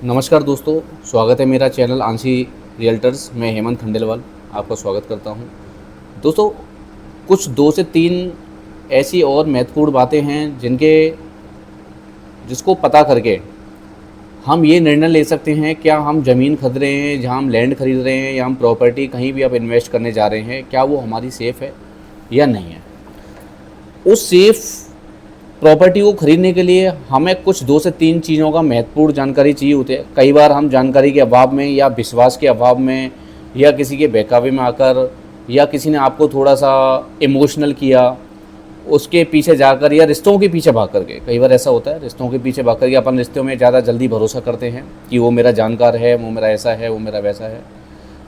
नमस्कार दोस्तों, स्वागत है मेरा चैनल आंशी रियल्टर्स में। हेमंत खंडेलवाल आपका स्वागत करता हूं। दोस्तों, कुछ 2 से 3 ऐसी और महत्वपूर्ण बातें हैं जिसको पता करके हम ये निर्णय ले सकते हैं, क्या हम ज़मीन खरीद रहे हैं, जहां हम लैंड खरीद रहे हैं या हम प्रॉपर्टी कहीं भी आप इन्वेस्ट करने जा रहे हैं, क्या वो हमारी सेफ़ है या नहीं है। उस सेफ़ प्रॉपर्टी को खरीदने के लिए हमें कुछ 2 से 3 चीज़ों का महत्वपूर्ण जानकारी चाहिए होती है। कई बार हम जानकारी के अभाव में या विश्वास के अभाव में या किसी के बहकावे में आकर या किसी ने आपको थोड़ा सा इमोशनल किया, उसके पीछे जाकर या रिश्तों के पीछे भाग करके, कई बार ऐसा होता है, रिश्तों के पीछे भाग करके अपन रिश्तों में ज़्यादा जल्दी भरोसा करते हैं कि वो मेरा जानकार है, वो मेरा ऐसा है, वो मेरा वैसा है।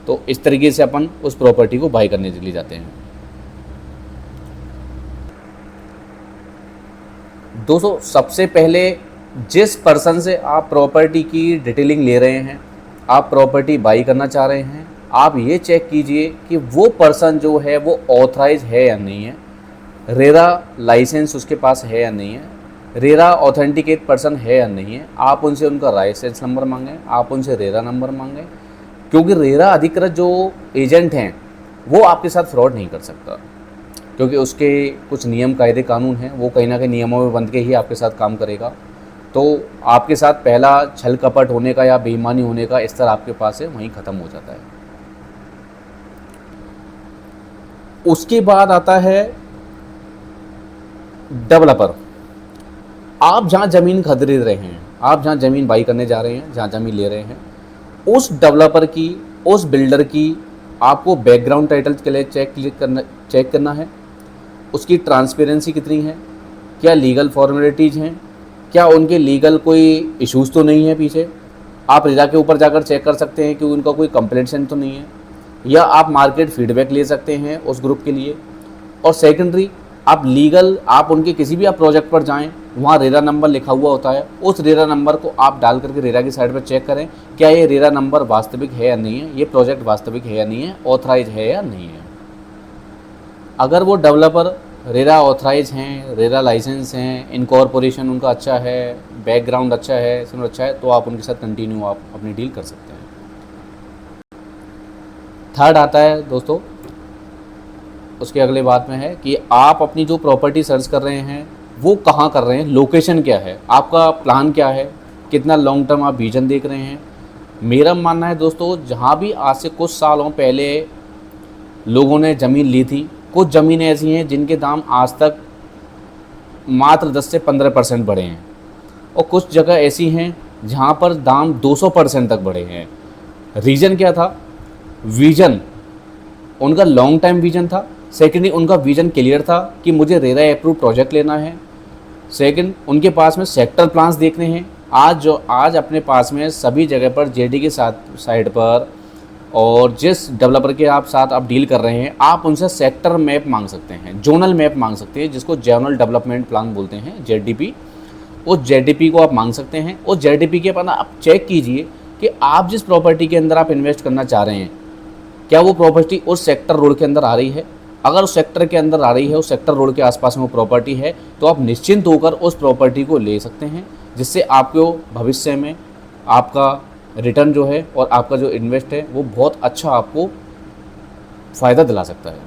तो इस तरीके से अपन उस प्रॉपर्टी को बाई करने के लिए जाते हैं। दोस्तों, सबसे पहले जिस पर्सन से आप प्रॉपर्टी की डिटेलिंग ले रहे हैं, आप प्रॉपर्टी बाई करना चाह रहे हैं, आप ये चेक कीजिए कि वो पर्सन जो है वो ऑथराइज है या नहीं है, रेरा लाइसेंस उसके पास है या नहीं है, रेरा ऑथेंटिकेट पर्सन है या नहीं है। आप उनसे उनका लाइसेंस नंबर मांगें, आप उनसे रेरा नंबर मांगें, क्योंकि रेरा अधिकृत जो एजेंट हैं वो आपके साथ फ्रॉड नहीं कर सकता, क्योंकि उसके कुछ नियम कायदे कानून हैं, वो कहीं ना कहीं नियमों में बंध के ही आपके साथ काम करेगा। तो आपके साथ पहला छल कपट होने का या बेईमानी होने का स्तर आपके पास है वहीं ख़त्म हो जाता है। उसके बाद आता है डेवलपर। आप जहाँ ज़मीन खरीद रहे हैं, आप जहाँ ज़मीन बाई करने जा रहे हैं, जहाँ ज़मीन ले रहे हैं, उस डेवलपर की, उस बिल्डर की आपको बैकग्राउंड टाइटल के लिए चेक करना है। उसकी ट्रांसपेरेंसी कितनी है, क्या लीगल फॉर्मेलिटीज़ हैं, क्या उनके लीगल कोई इश्यूज़ तो नहीं है पीछे। आप रेरा के ऊपर जाकर चेक कर सकते हैं कि उनका कोई कंप्लेंट तो नहीं है, या आप मार्केट फीडबैक ले सकते हैं उस ग्रुप के लिए। और सेकेंडरी, आप उनके किसी भी आप प्रोजेक्ट पर जाएं, वहाँ रेरा नंबर लिखा हुआ होता है, उस रेरा नंबर को आप डाल करके रेरा की साइड पर चेक करें, क्या ये रेरा नंबर वास्तविक है या नहीं है, ये प्रोजेक्ट वास्तविक है या नहीं है, ऑथराइज है या नहीं है। अगर वो डेवलपर रेरा ऑथराइज हैं, रेरा लाइसेंस हैं, इनकॉर्पोरेशन उनका अच्छा है, बैकग्राउंड अच्छा है, सब अच्छा है, तो आप उनके साथ कंटिन्यू आप अपनी डील कर सकते हैं। थर्ड आता है दोस्तों, उसके अगले बात में है कि आप अपनी जो प्रॉपर्टी सर्च कर रहे हैं वो कहाँ कर रहे हैं, लोकेशन क्या है, आपका प्लान क्या है, कितना लॉन्ग टर्म आप विजन देख रहे हैं। मेरा मानना है दोस्तों, जहाँ भी आज से कुछ सालों पहले लोगों ने ज़मीन ली थी, कुछ ज़मीनें ऐसी हैं जिनके दाम आज तक मात्र 10 से 15% बढ़े हैं, और कुछ जगह ऐसी हैं जहाँ पर दाम 200% तक बढ़े हैं। रीज़न क्या था? विज़न, उनका लॉन्ग टाइम विज़न था। सेकेंडली, उनका विज़न क्लियर था कि मुझे रेरा अप्रूव प्रोजेक्ट लेना है। सेकंड, उनके पास में सेक्टर प्लान्स देखने हैं। आज अपने पास में सभी जगह पर जेडी के साथ साइड पर, और जिस डेवलपर के साथ आप डील कर रहे हैं, आप उनसे सेक्टर मैप मांग सकते हैं, जोनल मैप मांग सकते हैं, जिसको जोनल डेवलपमेंट प्लान बोलते हैं, जेडीपी। उस जेडीपी को आप मांग सकते हैं। उस जेडीपी के बाद आप चेक कीजिए कि आप जिस प्रॉपर्टी के अंदर आप इन्वेस्ट करना चाह रहे हैं, क्या वो प्रॉपर्टी उस सेक्टर रोड के अंदर आ रही है। अगर उस सेक्टर के अंदर आ रही है, उस सेक्टर रोड के आसपास में वो प्रॉपर्टी है, तो आप निश्चिंत होकर उस प्रॉपर्टी को ले सकते हैं, जिससे आपको भविष्य में आपका रिटर्न जो है और आपका जो इन्वेस्ट है वो बहुत अच्छा आपको फ़ायदा दिला सकता है।